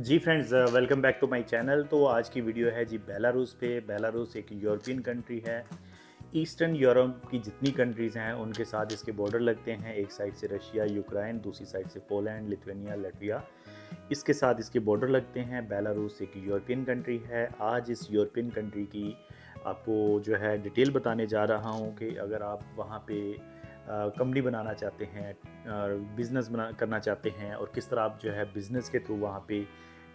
Ji friends, welcome back to my channel. तो आज की वीडियो है जी बेलारूस पे। बेलारूस एक यूरोपियन कंट्री है। ईस्टर्न यूरोप की जितनी कंट्रीज़ हैं उनके साथ इसके बॉर्डर लगते हैं। एक साइड से रशिया, यूक्रेन, दूसरी साइड से पोलैंड, लिथुआनिया, लातविया, इसके साथ इसके बॉर्डर लगते हैं। बेलारूस एक यूरोपियन कंट्री है। आज इस यूरोपियन कंट्री की आपको जो है डिटेल बताने जा रहा हूँ कि अगर आप वहाँ पे कंपनी बनाना चाहते हैं, बिज़नेस बना करना चाहते हैं, और किस तरह आप जो है बिज़नेस के थ्रू वहाँ पे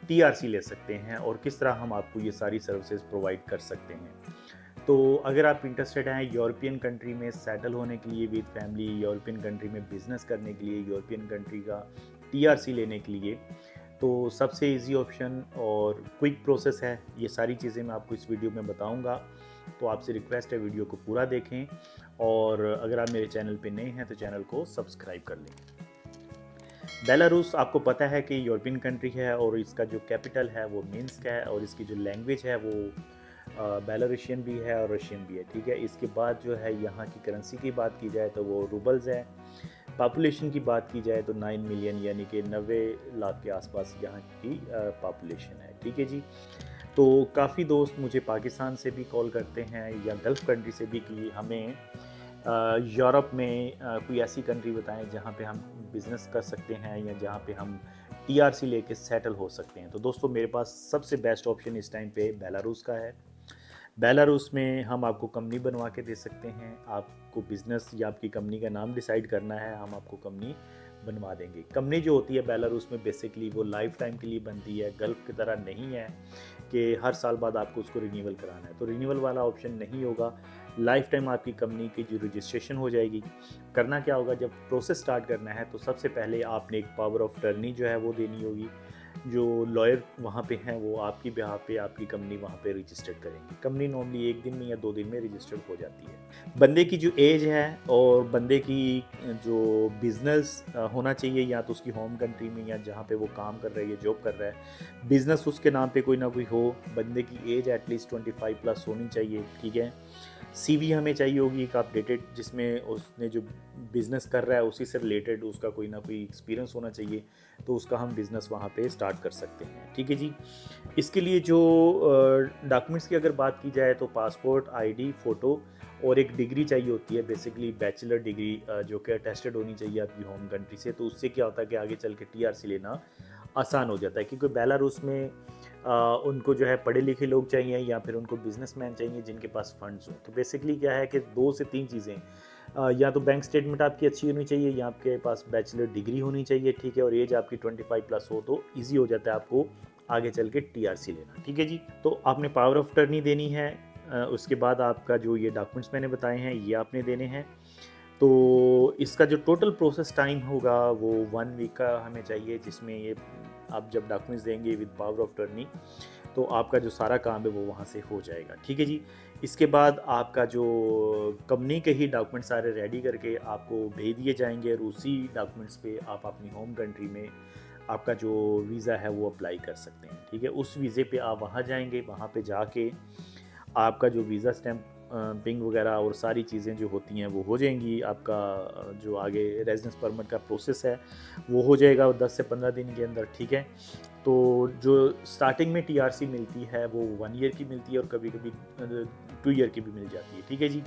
टीआरसी ले सकते हैं, और किस तरह हम आपको ये सारी सर्विसेज प्रोवाइड कर सकते हैं। तो अगर आप इंटरेस्टेड हैं यूरोपियन कंट्री में सेटल होने के लिए विद फैमिली, यूरोपियन कंट्री में बिज़नेस करने के लिए, यूरोपियन कंट्री का टीआरसी लेने के लिए, तो सबसे इजी ऑप्शन और क्विक प्रोसेस है। ये सारी चीज़ें मैं आपको इस वीडियो में बताऊंगा। तो आपसे रिक्वेस्ट है वीडियो को पूरा देखें, और अगर आप मेरे चैनल पे नए हैं तो चैनल को सब्सक्राइब कर लें। बेलारूस आपको पता है कि यूरोपियन कंट्री है, और इसका जो कैपिटल है वो मिन्स्क है, और इसकी जो लैंग्वेज है वो बेलारूशियन भी है और रशियन भी है। ठीक है, इसके बाद जो है यहाँ की करेंसी की बात की जाए तो वो रूबल्स है। पॉपुलेशन की बात की जाए तो 9 मिलियन यानी कि 90 लाख के आसपास यहाँ की पॉपुलेशन है। ठीक है जी। तो काफ़ी दोस्त मुझे पाकिस्तान से भी कॉल करते हैं या गल्फ़ कंट्री से भी कि हमें यूरोप में कोई ऐसी कंट्री बताएं जहाँ पे हम बिज़नेस कर सकते हैं या जहाँ पे हम टीआरसी लेके सेटल हो सकते हैं। तो दोस्तों, मेरे पास सबसे बेस्ट ऑप्शन इस टाइम पे बेलारूस का है। बेलारूस में हम आपको कंपनी बनवा के दे सकते हैं। आपको बिज़नेस या आपकी कंपनी का नाम डिसाइड करना है, हम आपको कंपनी बनवा देंगे। कंपनी जो होती है बेलारूस में बेसिकली वो लाइफ टाइम के लिए बनती है। गल्फ़ की तरह नहीं है कि हर साल बाद आपको उसको रिन्यूअल कराना है, तो रिन्यूअल वाला ऑप्शन नहीं होगा। लाइफ टाइम आपकी कंपनी की जो रजिस्ट्रेशन हो जाएगी। करना क्या होगा, जब प्रोसेस स्टार्ट करना है तो सबसे पहले आपने एक पावर ऑफ टर्नी जो है वो देनी होगी। जो लॉयर वहाँ पे हैं वो आपकी बिहाफ पे आपकी कंपनी वहाँ पे रजिस्टर्ड करेंगी। कंपनी नॉर्मली 1 दिन में या 2 दिन में रजिस्टर्ड हो जाती है। बंदे की जो एज है और बंदे की जो बिज़नेस होना चाहिए, या तो उसकी होम कंट्री में या जहाँ पे वो काम कर रहा है या जॉब कर रहा है, बिज़नेस उसके नाम पे कोई ना कोई हो। बंदे की एज एटलीस्ट 25 प्लस होनी चाहिए। ठीक है। सीवी हमें चाहिए होगी एक अपडेटेड, जिसमें उसने जो बिज़नेस कर रहा है उसी से रिलेटेड उसका कोई ना कोई एक्सपीरियंस होना चाहिए, तो उसका हम बिज़नेस वहाँ पे स्टार्ट कर सकते हैं। ठीक है जी। इसके लिए जो डॉक्यूमेंट्स की अगर बात की जाए तो पासपोर्ट, आईडी, फ़ोटो और एक डिग्री चाहिए होती है, बेसिकली बैचलर डिग्री, जो कि अटेस्टेड होनी चाहिए आपकी होम कंट्री से। तो उससे क्या होता है कि आगे चल के टीआरसी लेना आसान हो जाता है, क्योंकि बेलारूस में उनको जो है पढ़े लिखे लोग चाहिए या फिर उनको बिजनेसमैन चाहिए जिनके पास फंड्स हों। तो बेसिकली क्या है कि 2 से 3 चीज़ें, या तो बैंक स्टेटमेंट आपकी अच्छी होनी चाहिए, या आपके पास बैचलर डिग्री होनी चाहिए। ठीक है, और एज आपकी 25 प्लस हो तो ईजी हो जाता है आपको आगे चल के टीआरसी लेना। ठीक है जी। तो आपने पावर ऑफ टर्नी देनी है। उसके बाद आपका जो ये डॉक्यूमेंट्स मैंने बताए हैं ये आपने देने हैं। तो इसका जो टोटल प्रोसेस टाइम होगा वो 1 वीक का हमें चाहिए, जिसमें ये आप जब डॉक्यूमेंट्स देंगे विद पावर ऑफ टर्नी तो आपका जो सारा काम है वो वहाँ से हो जाएगा। ठीक है जी। इसके बाद आपका जो कंपनी के ही डॉक्यूमेंट सारे रेडी करके आपको भेज दिए जाएंगे, और उसी डॉक्यूमेंट्स पे आप अपनी होम कंट्री में आपका जो वीज़ा है वो अप्लाई कर सकते हैं। ठीक है, उस वीज़े पे आप वहाँ जाएंगे, वहाँ पे जाके आपका जो वीज़ा स्टैम्प पिंग वगैरह और सारी चीज़ें जो होती हैं वो हो जाएंगी। आपका जो आगे रेजिडेंस परमिट का प्रोसेस है वो हो जाएगा 10 से 15 दिन के अंदर। ठीक है। तो जो स्टार्टिंग में टीआरसी मिलती है वो 1 ईयर की मिलती है, और कभी कभी 2 ईयर की भी मिल जाती है। ठीक है जी।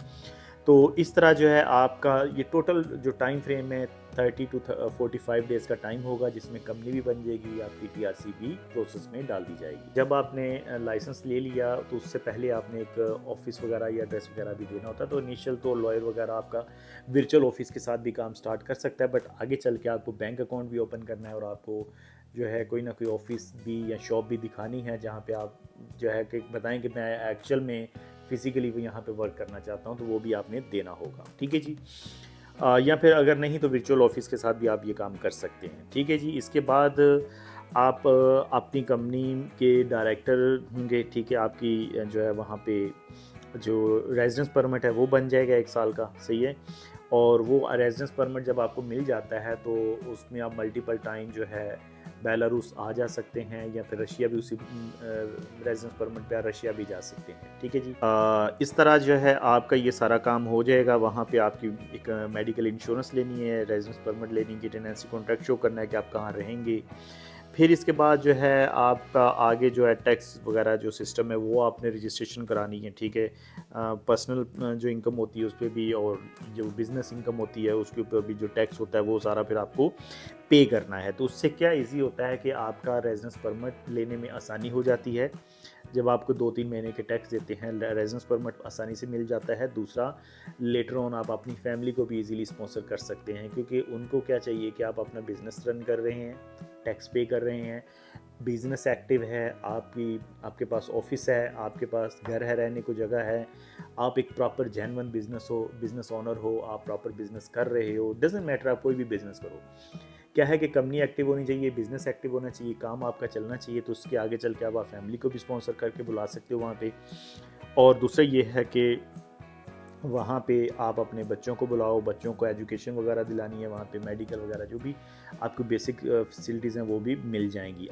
तो इस तरह जो है आपका ये टोटल जो टाइम फ्रेम है 30 टू 45 डेज़ का टाइम होगा, जिसमें कंपनी भी बन जाएगी, आपकी टीआरसी भी प्रोसेस में डाल दी जाएगी। जब आपने लाइसेंस ले लिया तो उससे पहले आपने एक ऑफिस वगैरह या एड्रेस वगैरह भी देना होता है। तो इनिशियल तो लॉयर वगैरह आपका वर्चुअल ऑफिस के साथ भी काम स्टार्ट कर सकता है, बट आगे चल के आपको बैंक अकाउंट भी ओपन करना है, और आपको जो है कोई ना कोई ऑफिस भी या शॉप भी दिखानी है जहाँ पे आप जो है कि बताएं कि मैं एक्चुअल में फिजिकली भी यहाँ पे वर्क करना चाहता हूँ, तो वो भी आपने देना होगा। ठीक है जी। या फिर अगर नहीं तो वर्चुअल ऑफिस के साथ भी आप ये काम कर सकते हैं। ठीक है जी। इसके बाद आप अपनी कंपनी के डायरेक्टर होंगे। ठीक है, आपकी जो है वहाँ पे जो रेजिडेंस परमिट है वो बन जाएगा 1 साल का। सही है। और वो रेजिडेंस परमिट जब आपको मिल जाता है तो उसमें आप मल्टीपल टाइम जो है बेलारूस आ जा सकते हैं, या फिर रशिया भी उसी रेजिडेंस परमिट पे रशिया भी जा सकते हैं। ठीक है जी। इस तरह जो है आपका ये सारा काम हो जाएगा। वहाँ पे आपकी एक मेडिकल इंश्योरेंस लेनी है, रेजिडेंस परमिट लेनी है, टेनेंसी कॉन्ट्रैक्ट शो करना है कि आप कहाँ रहेंगे, फिर इसके बाद जो है आपका आगे जो है टैक्स वगैरह जो सिस्टम है वो आपने रजिस्ट्रेशन करानी है, ठीक है। पर्सनल जो इनकम होती है उस पर भी, और जो बिज़नेस इनकम होती है उसके ऊपर भी जो टैक्स होता है वो सारा फिर आपको पे करना है। तो उससे क्या ईज़ी होता है कि आपका रेजिडेंस परमिट लेने में आसानी हो जाती है। जब आपको 2-3 महीने के टैक्स देते हैं, रेजिडेंस परमिट आसानी से मिल जाता है। दूसरा, लेटर ऑन आप अपनी फैमिली को भी इजीली स्पॉन्सर कर सकते हैं, क्योंकि उनको क्या चाहिए कि आप अपना बिजनेस रन कर रहे हैं, टैक्स पे कर रहे हैं, बिजनेस एक्टिव है, आपके पास ऑफिस है, आपके पास घर है, रहने को जगह है, आप एक प्रॉपर जेन्युइन बिजनेस ओनर हो, आप प्रॉपर बिजनेस कर रहे हो। डजेंट मैटर आप कोई भी बिजनेस करो, क्या है कि कंपनी एक्टिव होनी चाहिए, बिजनेस एक्टिव होना चाहिए, काम आपका चलना चाहिए। तो उसके आगे चल के आप फैमिली को भी स्पॉन्सर करके बुला सकते हो वहाँ पे। और दूसरा ये है कि वहाँ पे आप अपने बच्चों को बुलाओ, बच्चों को एजुकेशन वगैरह दिलानी है, वहाँ पे मेडिकल वगैरह जो भी आपको बेसिक फैसिलिटीज़ हैं वो भी मिल जाएंगी।